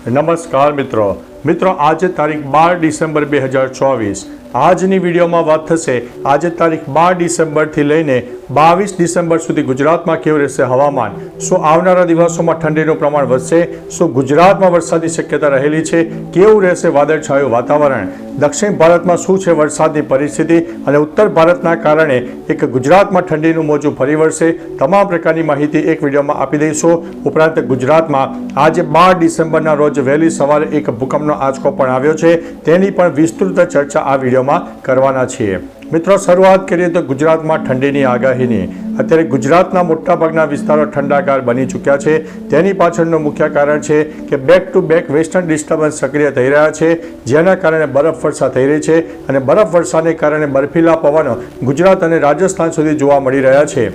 નમસ્કાર મિત્રો આજે તારીખ 12 ડિસેમ્બર 2024 આજની વિડીયોમાં વાત થશે આજે તારીખ 12 ડિસેમ્બરથી લઈને 22 ડિસેમ્બર સુધી ગુજરાતમાં કેવું રહેશે હવામાન, શું આવનારા દિવસોમાં ઠંડીનું પ્રમાણ વધશે, શું ગુજરાતમાં વરસાદની શક્યતા રહેલી છે, કેવું રહેશે વાદળછાયું વાતાવરણ, દક્ષિણ ભારતમાં શું છે વરસાદની પરિસ્થિતિ અને ઉત્તર ભારતના કારણે એક ગુજરાતમાં ઠંડીનું મોજું ફરી વળશે, તમામ પ્રકારની માહિતી એક વિડીયોમાં આપી દઈશું। ઉપરાંત ગુજરાતમાં આજે 12 ડિસેમ્બરના રોજ વહેલી સવારે એક ભૂકંપનો આંચકો પણ આવ્યો છે, તેની પણ વિસ્તૃત ચર્ચા આ વિડીયોમાં કરવાના છીએ। મિત્રો શરૂઆત કરીએ તો ગુજરાતમાં ઠંડીની આગાહીની। અત્યારે ગુજરાતના મોટાભાગના વિસ્તારો ઠંડાગાર બની ચૂક્યા છે, તેની પાછળનું મુખ્ય કારણ છે કે back to back western disturbance સક્રિય થઈ રહ્યા છે, જેના કારણે બરફવર્ષા થઈ રહી છે અને બરફવર્ષાને કારણે બર્ફીલા પવનો ગુજરાત અને રાજસ્થાન સુધી જોવા મળી રહ્યા છે।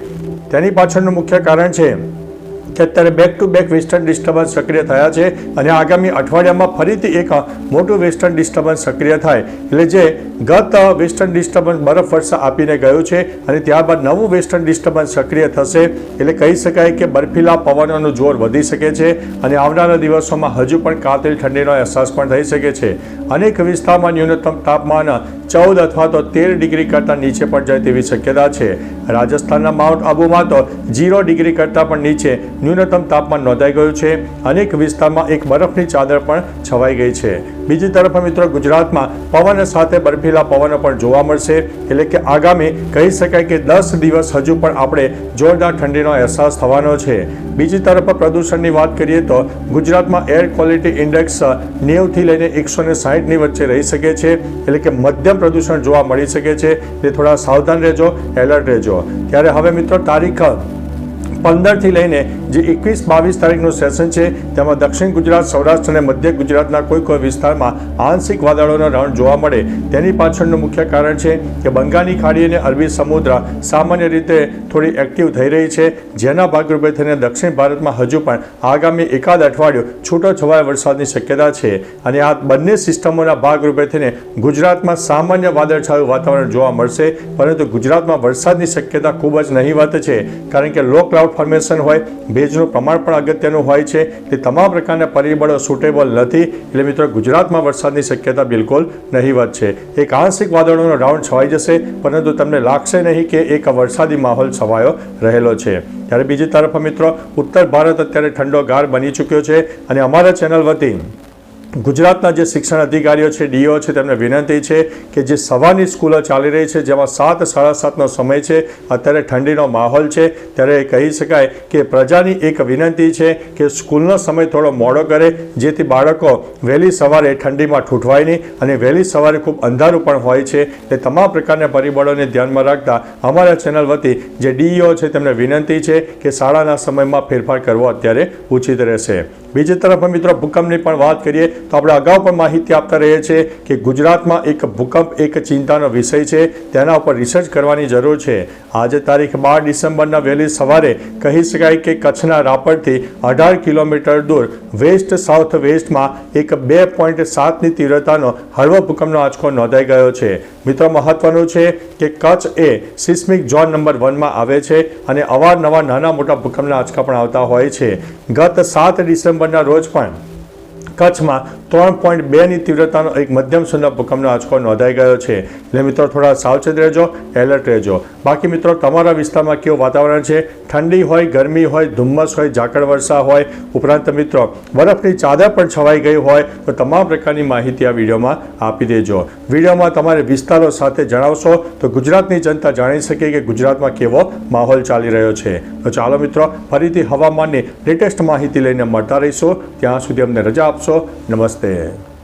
તેની પાછળનું મુખ્ય કારણ છે કે અત્યારે back to back western disturbance સક્રિય થયા છે અને આગામી અઠવાડિયામાં ફરીથી એક મોટું વેસ્ટર્ન ડિસ્ટર્બન્સ સક્રિય થાય એટલે જે ગત વેસ્ટર્ન ડિસ્ટર્બન્સ બરફવર્ષા આપીને ગયું છે અને ત્યારબાદ નવું વેસ્ટર્ન ડિસ્ટર્બન્સ સક્રિય થશે એટલે કહી શકાય કે બર્ફીલા પવનોનું જોર વધી શકે છે અને આવનારા દિવસોમાં હજુ પણ કાતિલ ઠંડીનો અહેસાસ પણ થઈ શકે છે। અનેક વિસ્તારમાં ન્યૂનતમ તાપમાન 14 અથવા તો 13 ડિગ્રી કરતાં નીચે પણ જાય તેવી શક્યતા છે। રાજસ્થાનના માઉન્ટ આબુમાં તો 0 ડિગ્રી કરતાં પણ નીચે ન્યૂનતમ તાપમાન નોંધાઈ ગયું છે। અનેક વિસ્તારમાં એક બરફની ચાદર પણ છવાઈ ગઈ છે। બીજી તરફ મિત્રો ગુજરાતમાં પવન સાથે બર્ફીલા પવનો પણ જોવા મળશે એટલે કે આગામી કહી શકાય કે 10 દિવસ હજુ પણ આપણે જોરદાર ઠંડીનો અહેસાસ થવાનો છે। બીજી તરફ પ્રદૂષણની વાત કરીએ તો ગુજરાતમાં એર ક્વોલિટી ઇન્ડેક્સ 90 થી લઈને 160ની વચ્ચે રહી શકે છે એટલે કે મધ્યમ પ્રદૂષણ જોવા મળી શકે છે, એટલે થોડા સાવધાન રહેજો, એલર્ટ રહેજો। ત્યારે હવે મિત્રો તારીખ 15 થી લઈને જે 21-22 તારીખનું સેશન છે તેમાં દક્ષિણ ગુજરાત, સૌરાષ્ટ્ર અને મધ્ય ગુજરાતના કોઈ વિસ્તારમાં આંશિક વાદળોનો રાઉન્ડ જોવા મળે, તેની પાછળનું મુખ્ય કારણ છે કે બંગાળની ખાડી અને અરબી સમુદ્ર સામાન્ય રીતે થોડી એક્ટિવ થઈ રહી છે, જેના ભાગરૂપે થઈને દક્ષિણ ભારતમાં હજુ પણ આગામી એકાદ અઠવાડિયું છૂટો છવાયા વરસાદની શક્યતા છે અને આ બંને સિસ્ટમોના ભાગરૂપે થઈને ગુજરાતમાં સામાન્ય વાદળછાયું વાતાવરણ જોવા મળશે, પરંતુ ગુજરાતમાં વરસાદની શક્યતા ખૂબ જ નહીવત છે, કારણ કે લો ક્લાઉડ ફોર્મેશન હોય, ભેજનું પ્રમાણ પણ અગત્યનું હોય છે, તે તમામ પ્રકારના પરિબળો સુટેબલ નથી એટલે મિત્રો ગુજરાતમાં વરસાદની શક્યતા બિલકુલ નહીવત છે। એક આંશિક વાદળોનો રાઉન્ડ છવાઈ જશે, પરંતુ તમને લાગશે નહીં કે એક વરસાદી માહોલ છવાયો રહેલો છે। ત્યારે બીજી તરફ મિત્રો ઉત્તર ભારત અત્યારે ઠંડો ગાર બની ચૂક્યો છે અને અમારા ચેનલ વતી ગુજરાતના જે શિક્ષણ અધિકારીઓ છે, ડીઓ છે, તેમને વિનંતી છે કે જે સવારની સ્કૂલો ચાલી રહી છે જેમાં 7, 7:30નો સમય છે, અત્યારે ઠંડીનો માહોલ છે, ત્યારે કહી શકાય કે પ્રજાની એક વિનંતી છે કે સ્કૂલનો સમય થોડો મોડો કરે, જેથી બાળકો વહેલી સવારે ઠંડીમાં ઠૂંઠવાય નહીં અને વહેલી સવારે ખૂબ અંધારું પણ હોય છે, તે તમામ પ્રકારના પરિબળોને ધ્યાનમાં રાખતા અમારા ચેનલ વતી જે ડીઓ છે તેમને વિનંતી છે કે શાળાના સમયમાં ફેરફાર કરવો અત્યારે ઉચિત રહેશે। બીજી તરફ મિત્રો ભૂકંપની પણ વાત કરીએ તો આપણે અગાઉ પણ માહિતી આપતા રહીએ છીએ કે ગુજરાતમાં એક ભૂકંપ એક ચિંતાનો વિષય છે, તેના ઉપર રિસર્ચ કરવાની જરૂર છે। આજે તારીખ 12 ડિસેમ્બરના વહેલી સવારે કહી શકાય કે કચ્છના રાપરથી 18 કિલોમીટર દૂર વેસ્ટ સાઉથ વેસ્ટમાં એક 2.7ની તીવ્રતાનો હળવો ભૂકંપનો આંચકો નોંધાઈ ગયો છે। મિત્રો મહત્વનું છે કે કચ્છ એ સિસ્મિક ઝોન નંબર 1માં આવે છે અને અવારનવાર નાના મોટા ભૂકંપના આંચકા પણ આવતા હોય છે। ગત 7 ડિસેમ્બરના રોજ પણ કચ્છમાં 3.2ની તીવ્રતાનો એક મધ્યમ સુધીનો ભૂકંપનો આંચકો નોંધાઈ ગયો છે, એટલે મિત્રો થોડા સાવચેત રહેજો, એલર્ટ રહેજો। બાકી મિત્રો તમારા વિસ્તારમાં કેવું વાતાવરણ છે, ઠંડી હોય, ગરમી હોય, ધુમ્મસ હોય, ઝાકળ વર્ષા હોય, ઉપરાંત મિત્રો બરફની ચાદર પણ છવાઈ ગઈ હોય તો તમામ પ્રકારની માહિતી આ વિડીયોમાં આપી દેજો। વિડીયોમાં તમારે વિસ્તારો સાથે જણાવશો તો ગુજરાતની જનતા જાણી શકે કે ગુજરાતમાં કેવો માહોલ ચાલી રહ્યો છે। તો ચાલો મિત્રો ફરીથી હવામાનની લેટેસ્ટ માહિતી લઈને મળતા રહીશું, ત્યાં સુધી અમને રજા આપશો। નમસ્તે।